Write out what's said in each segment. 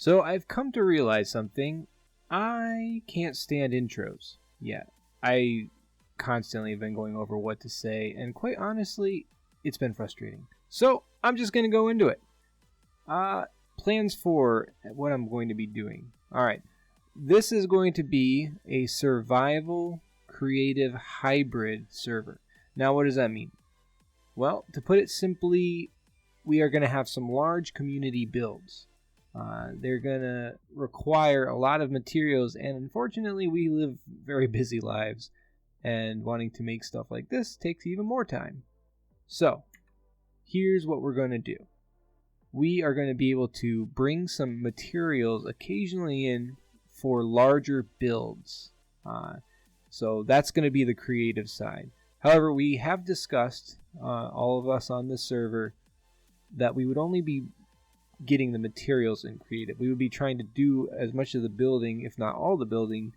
So I've come to realize something. I can't stand intros yet. I constantly have been going over what to say, and quite honestly, it's been frustrating. So I'm just going to go into it. Plans for what I'm going to be doing. Alright, this is going to be a survival creative hybrid server. Now what does that mean? Well, to put it simply, we are going to have some large community builds. They're going to require a lot of materials, and unfortunately we live very busy lives, and wanting to make stuff like this takes even more time. So, here's what we're going to do. We are going to be able to bring some materials occasionally in for larger builds. So that's going to be the creative side. However, we have discussed, all of us on this server, that we would only be getting the materials in creative. We would be trying to do as much of the building, if not all the building,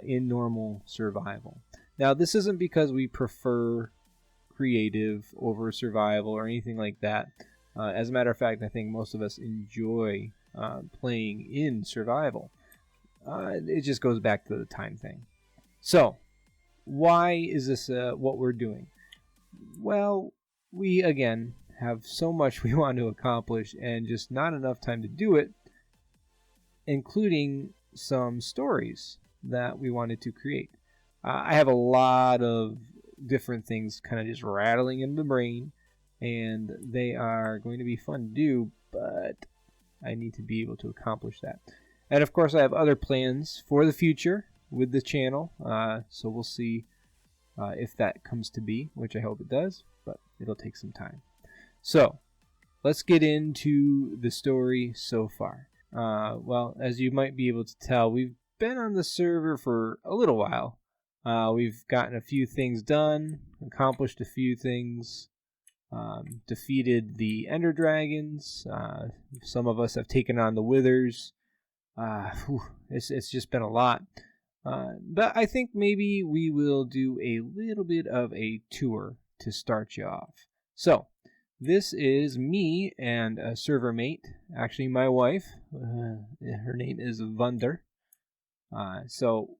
in normal survival. Now, this isn't because we prefer creative over survival or anything like that. As a matter of fact, I think most of us enjoy playing in survival. It just goes back to the time thing. So, why is this what we're doing? Well, we, again, have so much we want to accomplish and just not enough time to do it, including some stories that we wanted to create. I have a lot of different things kind of just rattling in the brain, and they are going to be fun to do, but I need to be able to accomplish that. And of course, I have other plans for the future with the channel, so we'll see if that comes to be, which I hope it does, but it'll take some time. So, let's get into the story so far. Well, as you might be able to tell, we've been on the server for a little while. We've gotten a few things done, accomplished a few things, defeated the Ender Dragons. Some of us have taken on the Withers. It's just been a lot. But I think maybe we will do a little bit of a tour to start you off. So, this is me and a server mate, actually my wife. Her name is Vunder. So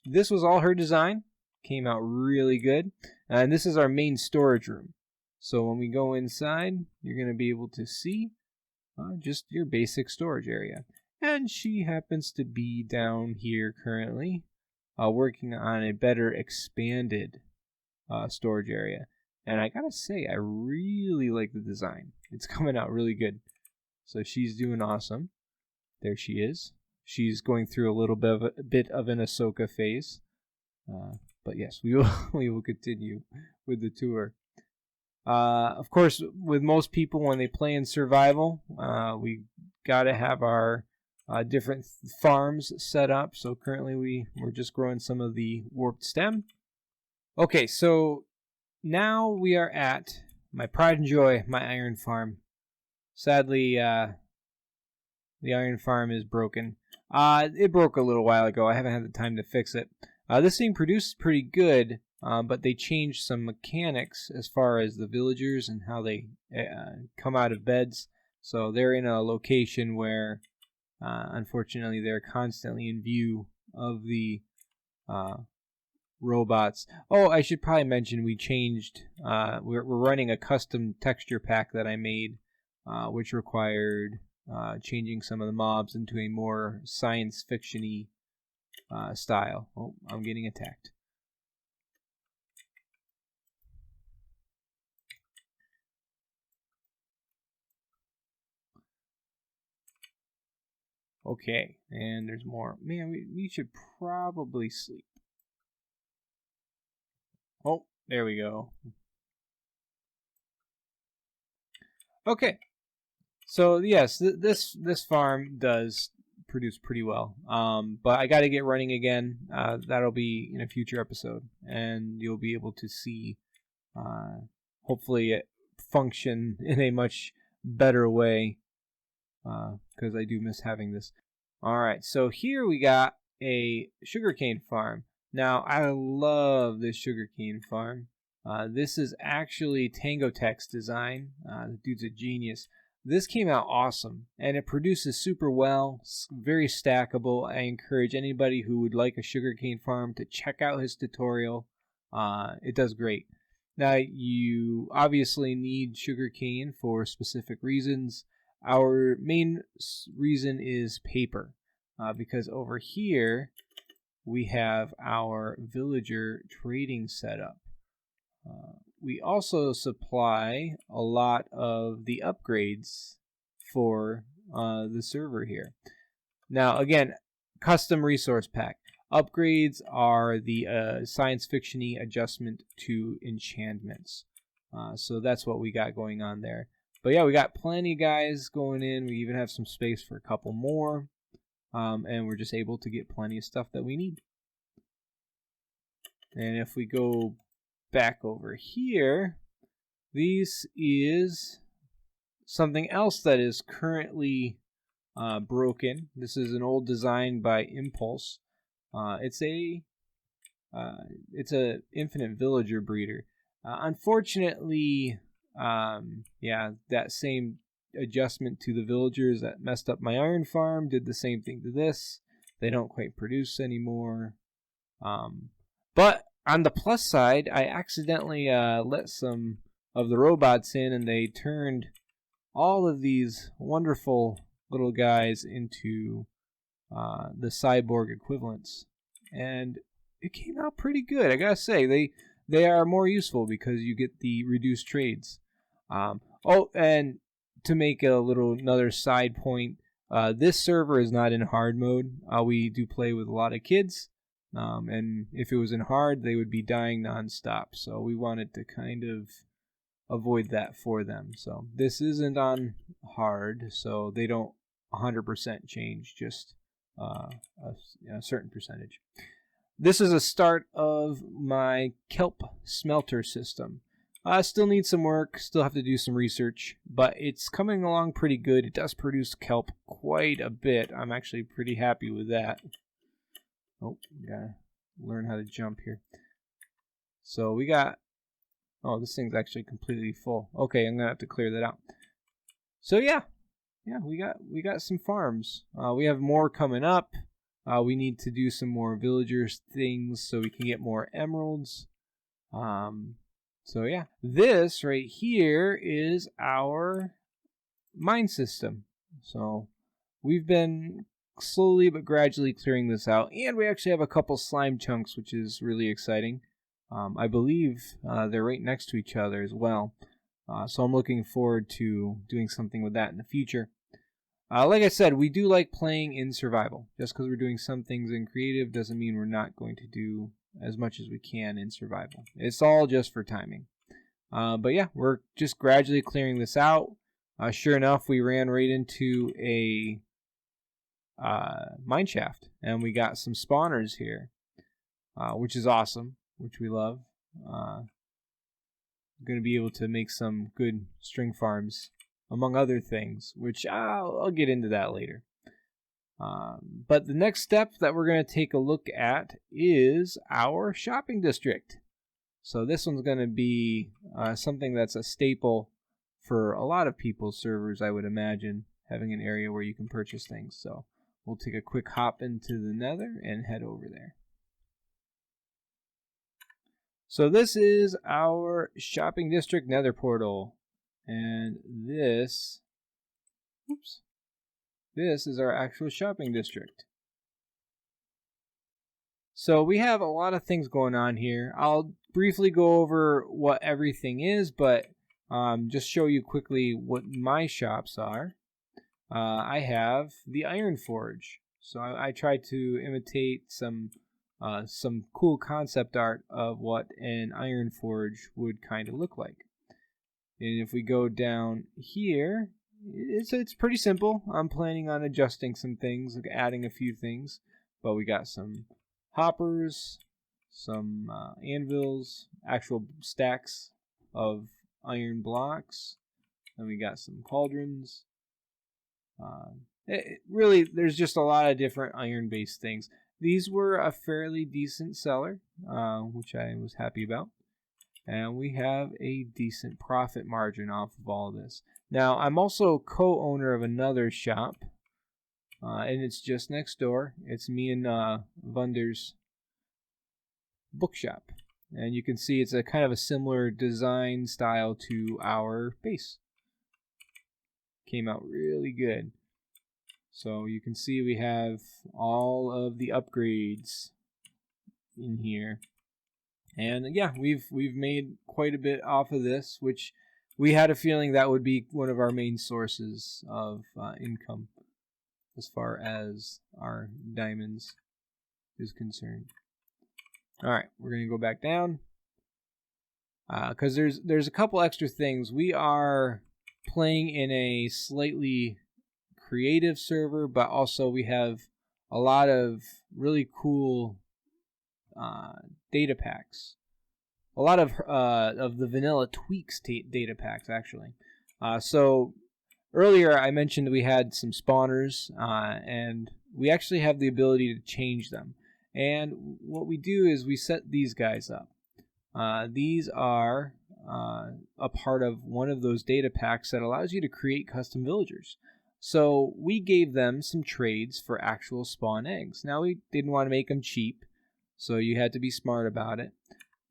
this was all her design. Came out really good. And this is our main storage room. So when we go inside, you're going to be able to see just your basic storage area. And she happens to be down here currently working on a better expanded storage area. And I gotta say, I really like the design. It's coming out really good. So she's doing awesome. There she is. She's going through a little bit of an Ahsoka phase. But yes, we will continue with the tour. Of course, with most people, when they play in survival, we gotta have our different farms set up. So currently we're just growing some of the warped stem. Okay, so now we are at my pride and joy, my iron farm. Sadly, the iron farm is broken. It broke a little while ago. I haven't had the time to fix it. This thing produces pretty good, but they changed some mechanics as far as the villagers and how they come out of beds. So they're in a location where, unfortunately, they're constantly in view of the robots. Oh, I should probably mention we changed. We're running a custom texture pack that I made, which required changing some of the mobs into a more science fiction-y style. Oh, I'm getting attacked. Okay, and there's more. Man, we should probably sleep. Oh, there we go. Okay, so yes, this farm does produce pretty well. But I got to get running again. That'll be in a future episode, and you'll be able to see, hopefully, it function in a much better way. Because I do miss having this. All right, so here we got a sugarcane farm. Now, I love this sugarcane farm. This is actually Tango Tech's design. The dude's a genius. this came out awesome, and it produces super well, very stackable. I encourage anybody who would like a sugarcane farm to check out his tutorial. It does great. Now, you obviously need sugarcane for specific reasons. Our main reason is paper, because over here we have our villager trading setup. We also supply a lot of the upgrades for the server here. Now, again, custom resource pack. Upgrades are the science fiction-y adjustment to enchantments. So that's what we got going on there. But yeah, we got plenty of guys going in. We even have some space for a couple more. And we're just able to get plenty of stuff that we need. And if we go back over here, this is something else that is currently broken. This is an old design by Impulse. It's a infinite villager breeder. Unfortunately, yeah, that same adjustment to the villagers that messed up my iron farm did the same thing to this. They don't quite produce anymore. But on the plus side, I accidentally let some of the robots in, and they turned all of these wonderful little guys into the cyborg equivalents, and it came out pretty good. I gotta say, they are more useful because you get the reduced trades. Oh, and to make another side point, this server is not in hard mode. We do play with a lot of kids. And if it was in hard, they would be dying nonstop. So we wanted to kind of avoid that for them. So this isn't on hard, so they don't 100% change, just a certain percentage. This is a start of my kelp smelter system. Still needs some work, still have to do some research, but it's coming along pretty good. It does produce kelp quite a bit. I'm actually pretty happy with that. Oh, gotta learn how to jump here. So we got, oh, this thing's actually completely full. Okay, I'm gonna have to clear that out. So yeah, we got some farms. We have more coming up. We need to do some more villagers things so we can get more emeralds. So yeah, this right here is our mine system. So we've been slowly but gradually clearing this out, and we actually have a couple slime chunks, which is really exciting. I believe they're right next to each other as well, so I'm looking forward to doing something with that in the future. Like I said, we do like playing in survival. Just because we're doing some things in creative doesn't mean we're not going to do as much as we can in survival. It's all just for timing. But yeah, we're just gradually clearing this out. Sure enough, we ran right into a mine shaft, and we got some spawners here, which is awesome, which we love. Going to be able to make some good string farms, among other things, which I'll get into that later. But the next step that we're going to take a look at is our shopping district. So this one's going to be something that's a staple for a lot of people's servers, I would imagine, having an area where you can purchase things. So we'll take a quick hop into the Nether and head over there. So this is our shopping district Nether portal, and this is our actual shopping district. So we have a lot of things going on here. I'll briefly go over what everything is, but just show you quickly what my shops are. I have the Iron Forge. So I tried to imitate some cool concept art of what an Iron Forge would kind of look like. And if we go down here, it's pretty simple. I'm planning on adjusting some things, like adding a few things. But we got some hoppers, some anvils, actual stacks of iron blocks. Then we got some cauldrons. Really, there's just a lot of different iron-based things. These were a fairly decent seller, which I was happy about. And we have a decent profit margin off of all this. Now, I'm also co-owner of another shop, and it's just next door. It's me and Wunder's bookshop. And you can see it's a kind of a similar design style to our base. Came out really good. So you can see we have all of the upgrades in here. And yeah, we've made quite a bit off of this, which we had a feeling that would be one of our main sources of income as far as our diamonds is concerned. All right, we're going to go back down because there's a couple extra things. We are playing in a slightly creative server, but also we have a lot of really cool data packs. A lot of the vanilla tweaks data packs, actually. So earlier I mentioned we had some spawners, and we actually have the ability to change them. And what we do is we set these guys up. These are a part of one of those data packs that allows you to create custom villagers. So we gave them some trades for actual spawn eggs. Now, we didn't want to make them cheap, so you had to be smart about it.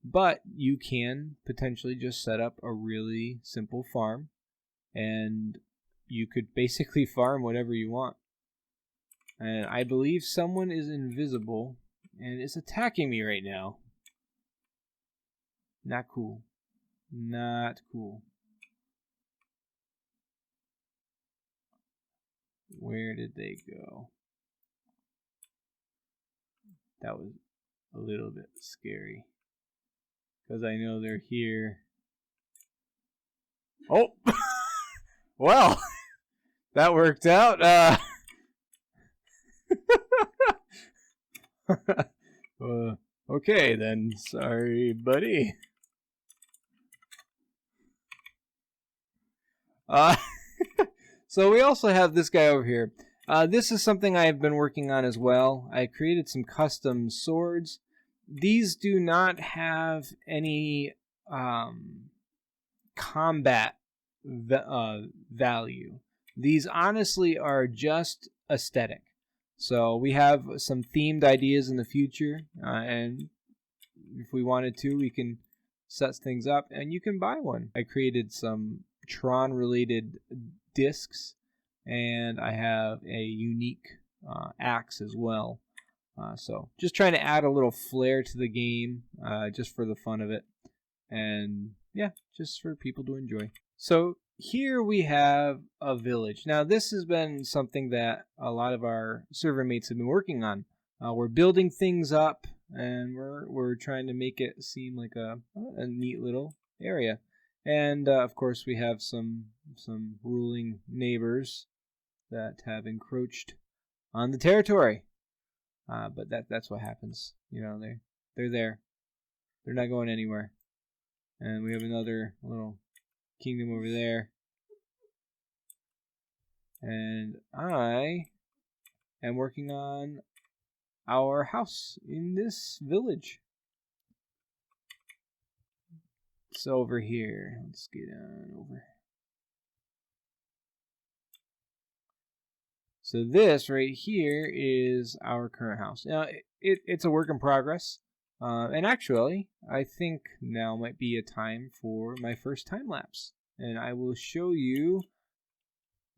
But you can potentially just set up a really simple farm, and you could basically farm whatever you want. And I believe someone is invisible and is attacking me right now. Not cool. Not cool. Where did they go? That was a little bit scary, because I know they're here. Oh! Well, that worked out. Okay then. Sorry, buddy. So we also have this guy over here. This is something I have been working on as well. I created some custom swords. These do not have any combat value. These honestly are just aesthetic. So we have some themed ideas in the future, and if we wanted to, we can set things up and you can buy one. I created some Tron related discs, and I have a unique axe as well. So just trying to add a little flair to the game, just for the fun of it, and yeah, just for people to enjoy. So here we have a village. Now this has been something that a lot of our server mates have been working on. We're building things up, and we're trying to make it seem like a neat little area. And of course we have some ruling neighbors that have encroached on the territory. But that's what happens. You know, they're there. They're not going anywhere. And we have another little kingdom over there. And I am working on our house in this village. It's over here. Let's get on over. So this right here is our current house. Now, it's a work in progress. And actually, I think now might be a time for my first time lapse. And I will show you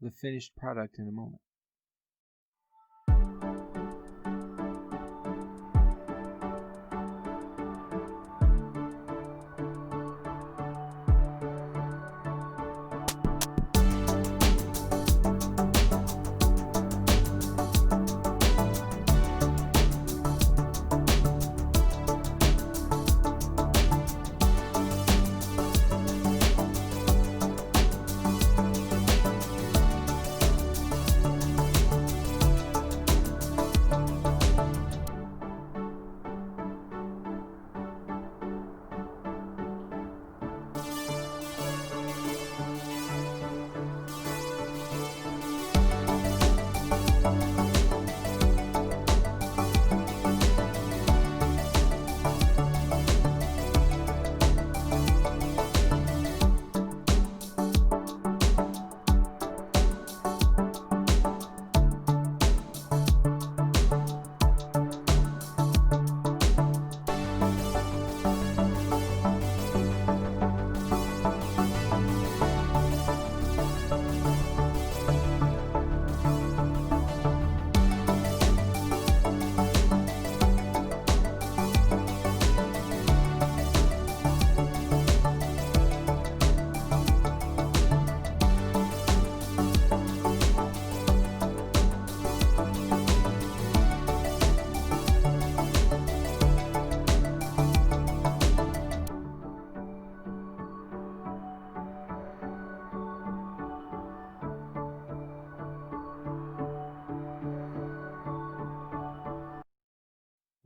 the finished product in a moment.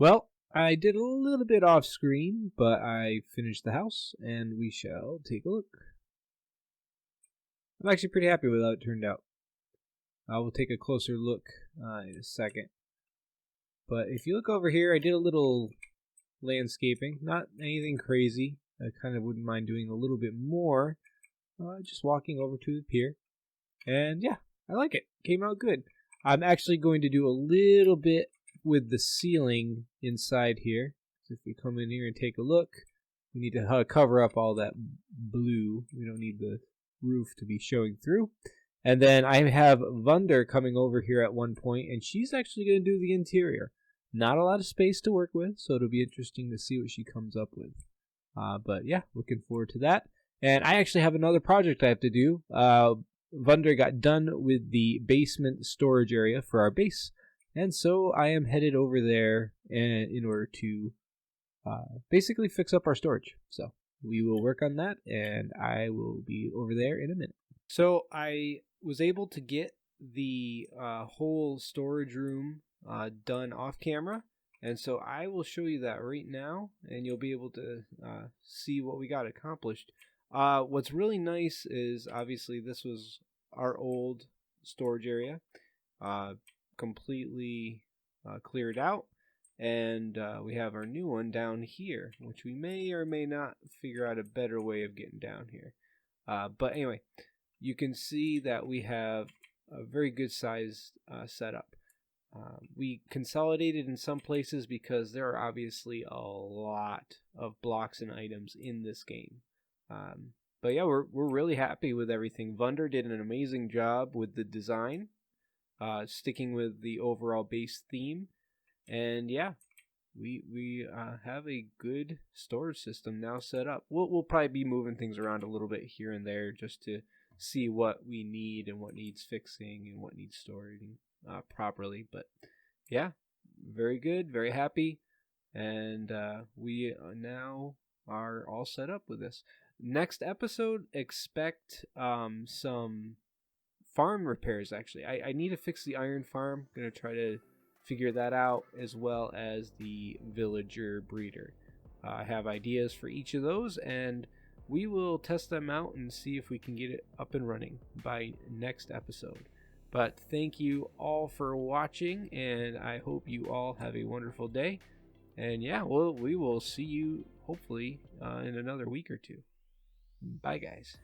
Well, I did a little bit off screen, but I finished the house, and we shall take a look. I'm actually pretty happy with how it turned out. I will take a closer look in a second. But if you look over here, I did a little landscaping. Not anything crazy. I kind of wouldn't mind doing a little bit more. Just walking over to the pier. And yeah, I like it. Came out good. I'm actually going to do a little bit with the ceiling inside here. So if we come in here and take a look, we need to cover up all that blue. We don't need the roof to be showing through. And then I have Vunder coming over here at one point, and she's actually going to do the interior. Not a lot of space to work with, so it'll be interesting to see what she comes up with. But yeah, looking forward to that. And I actually have another project I have to do. Vunder got done with the basement storage area for our base, and so I am headed over there in order to basically fix up our storage. So we will work on that, and I will be over there in a minute. So I was able to get the whole storage room done off camera, and so I will show you that right now, and you'll be able to see what we got accomplished. What's really nice is obviously this was our old storage area, completely cleared out, and we have our new one down here, which we may or may not figure out a better way of getting down here. But anyway, you can see that we have a very good sized setup. We consolidated in some places because there are obviously a lot of blocks and items in this game. But yeah, we're really happy with everything. Vunder did an amazing job with the design, sticking with the overall base theme, and yeah, we have a good storage system now set up. We'll probably be moving things around a little bit here and there just to see what we need and what needs fixing and what needs storing properly. But yeah, very good, very happy, and we now are all set up with this. Next episode, expect some farm repairs. Actually, I need to fix the iron farm. I'm gonna try to figure that out, as well as the villager breeder. I have ideas for each of those, and we will test them out and see if we can get it up and running by next episode. But thank you all for watching, and I hope you all have a wonderful day. And yeah, we will see you hopefully in another week or two. Bye, guys.